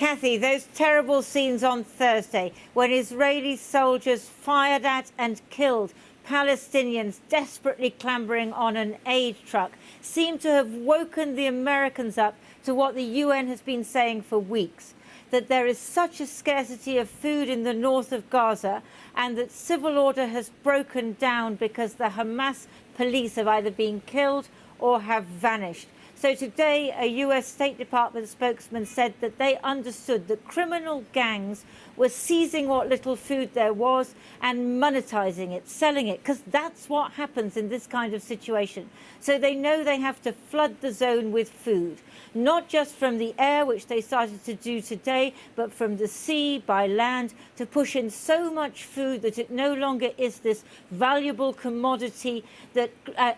Kathy, those terrible scenes on Thursday when Israeli soldiers fired at and killed Palestinians desperately clambering on an aid truck seem to have woken the Americans up to what the UN has been saying for weeks, that there is such a scarcity of food in the north of Gaza and that civil order has broken down because the Hamas police have either been killed or have vanished. So today, a US State Department spokesman said that they understood that criminal gangs were seizing what little food there was and monetizing it, selling it, because that's what happens in this kind of situation. So they know they have to flood the zone with food, not just from the air, which they started to do today, but from the sea, by land, to push in so much food that it no longer is this valuable commodity that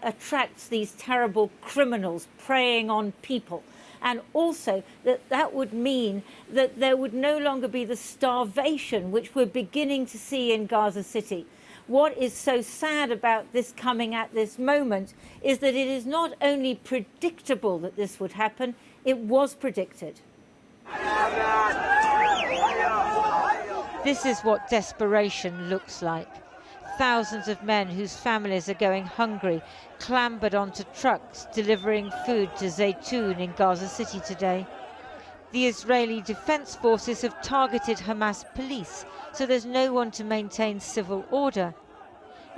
attracts these terrible criminals preying on people. And also that would mean that there would no longer be the starvation which we're beginning to see in Gaza City. What is so sad about this coming at this moment is that it is not only predictable that this would happen, it was predicted. This is what desperation looks like. Thousands of men whose families are going hungry clambered onto trucks delivering food to Zaytun in Gaza City today. The Israeli Defense Forces have targeted Hamas police, so there's no one to maintain civil order.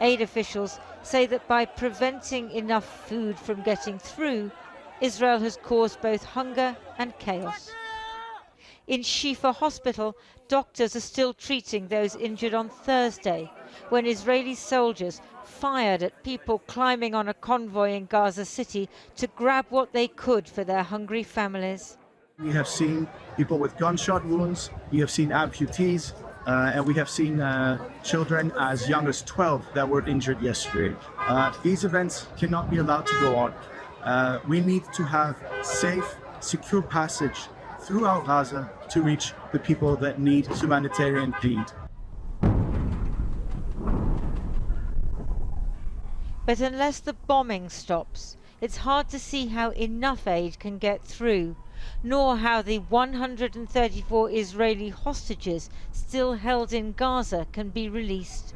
Aid officials say that by preventing enough food from getting through, Israel has caused both hunger and chaos. In Shifa Hospital, doctors are still treating those injured on Thursday, when Israeli soldiers fired at people climbing on a convoy in Gaza City to grab what they could for their hungry families. We have seen people with gunshot wounds, we have seen amputees, and we have seen children as young as 12 that were injured yesterday. These events cannot be allowed to go on. We need to have safe, secure passage throughout Gaza to reach the people that need humanitarian aid. But unless the bombing stops, it's hard to see how enough aid can get through, nor how the 134 Israeli hostages still held in Gaza can be released.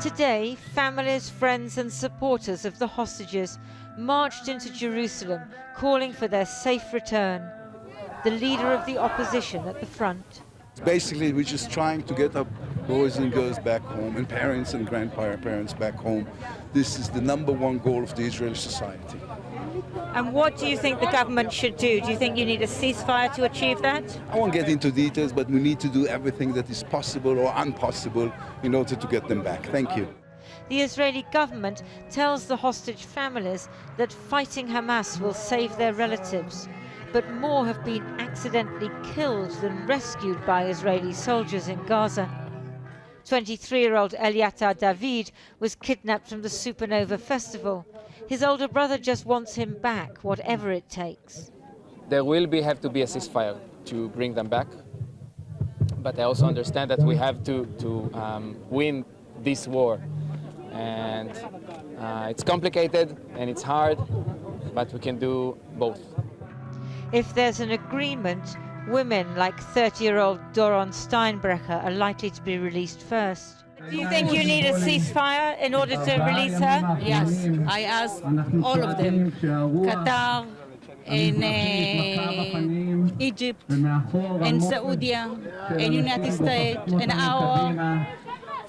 Today, families, friends and supporters of the hostages marched into Jerusalem, calling for their safe return. The leader of the opposition at the front. Basically, we're just trying to get our boys and girls back home, and parents and grandparents back home. This is the #1 goal of the Israeli society. And what do you think the government should do? Do you think you need a ceasefire to achieve that? I won't get into details, but we need to do everything that is possible or impossible in order to get them back. Thank you. The Israeli government tells the hostage families that fighting Hamas will save their relatives, but more have been accidentally killed than rescued by Israeli soldiers in Gaza. 23-year-old Eliatar David was kidnapped from the Supernova Festival. His older brother just wants him back, whatever it takes. There will have to be a ceasefire to bring them back, but I also understand that we have to win this war. And it's complicated and it's hard, but we can do both. If there's an agreement, women like 30-year-old Doron Steinbrecher are likely to be released first. Do you think you need a ceasefire in order to release her? Yes, I asked all of them. Qatar, in Egypt, in Saudi, in United States, in our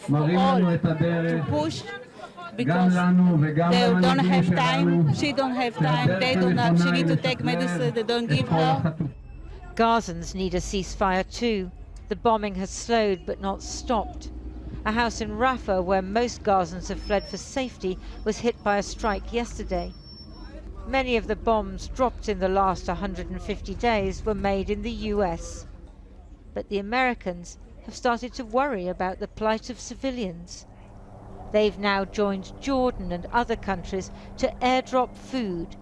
all to push, because they don't have time, she don't have time, they don't have, she need to take medicine, they don't give her. Gazans need a ceasefire too. The bombing has slowed but not stopped. A house in Rafah, where most Gazans have fled for safety, was hit by a strike yesterday. Many of the bombs dropped in the last 150 days were made in the US. But the Americans have started to worry about the plight of civilians. They've now joined Jordan and other countries to airdrop food,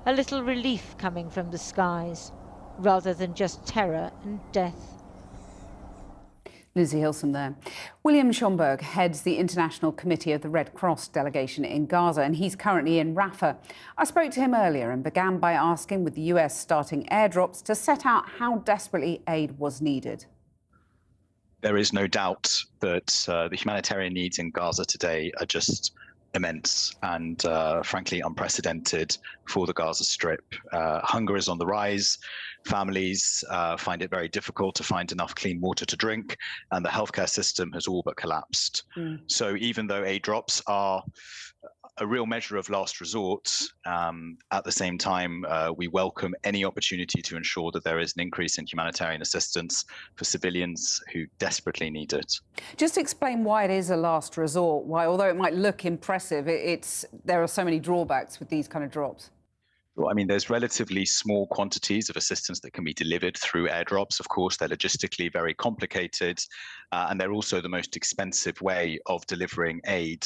a little relief coming from the skies, rather than just terror and death. Lizzie Hilson there. William Schomburg heads the International Committee of the Red Cross delegation in Gaza, and he's currently in Rafah. I spoke to him earlier and began by asking, with the US starting airdrops, to set out how desperately aid was needed. There is no doubt that the humanitarian needs in Gaza today are just immense and frankly unprecedented for the Gaza Strip. Hunger is on the rise. Families find it very difficult to find enough clean water to drink, and the healthcare system has all but collapsed. So even though aid drops are a real measure of last resort, at the same time, we welcome any opportunity to ensure that there is an increase in humanitarian assistance for civilians who desperately need it. Just explain why it is a last resort, why, although it might look impressive, there are so many drawbacks with these kind of drops. Well, I mean, there's relatively small quantities of assistance that can be delivered through airdrops. Of course, they're logistically very complicated, and they're also the most expensive way of delivering aid,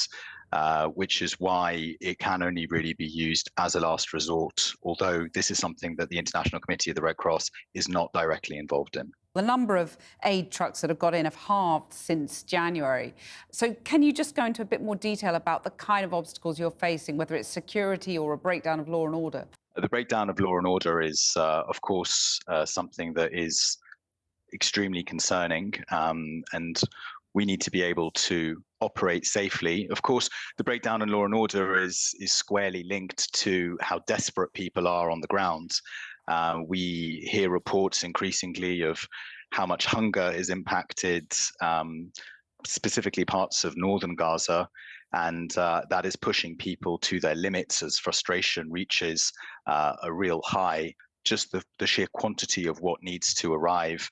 which is why it can only really be used as a last resort, although this is something that the International Committee of the Red Cross is not directly involved in. The number of aid trucks that have got in have halved since January. So can you just go into a bit more detail about the kind of obstacles you're facing, whether it's security or a breakdown of law and order? The breakdown of law and order is, of course, something that is extremely concerning, and we need to be able to operate safely. Of course, the breakdown in law and order is squarely linked to how desperate people are on the ground. We hear reports increasingly of how much hunger is impacted, specifically parts of northern Gaza, and that is pushing people to their limits as frustration reaches a real high. Just the sheer quantity of what needs to arrive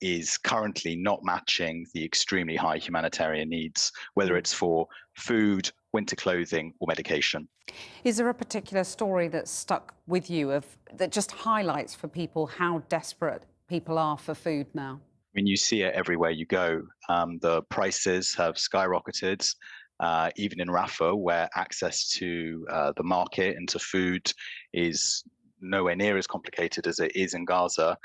is currently not matching the extremely high humanitarian needs, whether it's for food, winter clothing, or medication. Is there a particular story that stuck with you that just highlights for people how desperate people are for food now? I mean, you see it everywhere you go. The prices have skyrocketed. Even in Rafah, where access to the market and to food is nowhere near as complicated as it is in Gaza,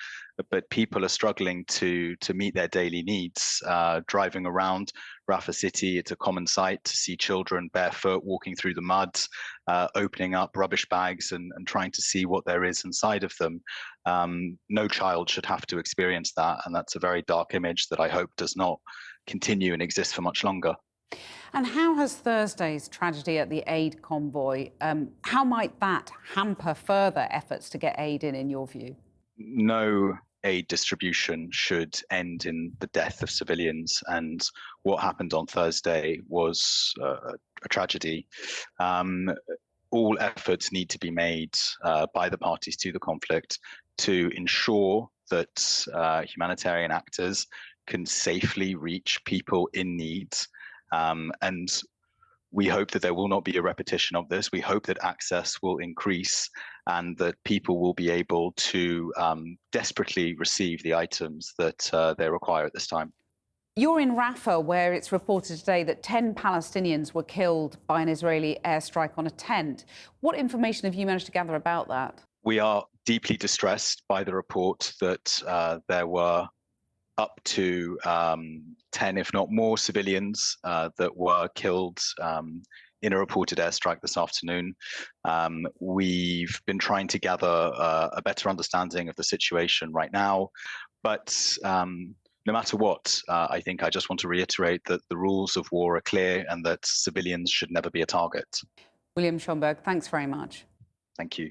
but people are struggling to meet their daily needs. Driving around Rafah city, it's a common sight to see children barefoot walking through the mud, opening up rubbish bags and trying to see what there is inside of them. No child should have to experience that, and that's a very dark image that I hope does not continue and exist for much longer. And how has Thursday's tragedy at the aid convoy, how might that hamper further efforts to get aid in your view? No aid distribution should end in the death of civilians, and what happened on Thursday was a tragedy. All efforts need to be made by the parties to the conflict to ensure that humanitarian actors can safely reach people in need. And we hope that there will not be a repetition of this. We hope that access will increase and that people will be able to desperately receive the items that they require at this time. You're in Rafah, where it's reported today that 10 Palestinians were killed by an Israeli airstrike on a tent. What information have you managed to gather about that? We are deeply distressed by the report that there were up to 10, if not more, civilians that were killed in a reported airstrike this afternoon. We've been trying to gather a better understanding of the situation right now, but no matter what, I think I just want to reiterate that the rules of war are clear and that civilians should never be a target. William Schomburg, thanks very much. Thank you.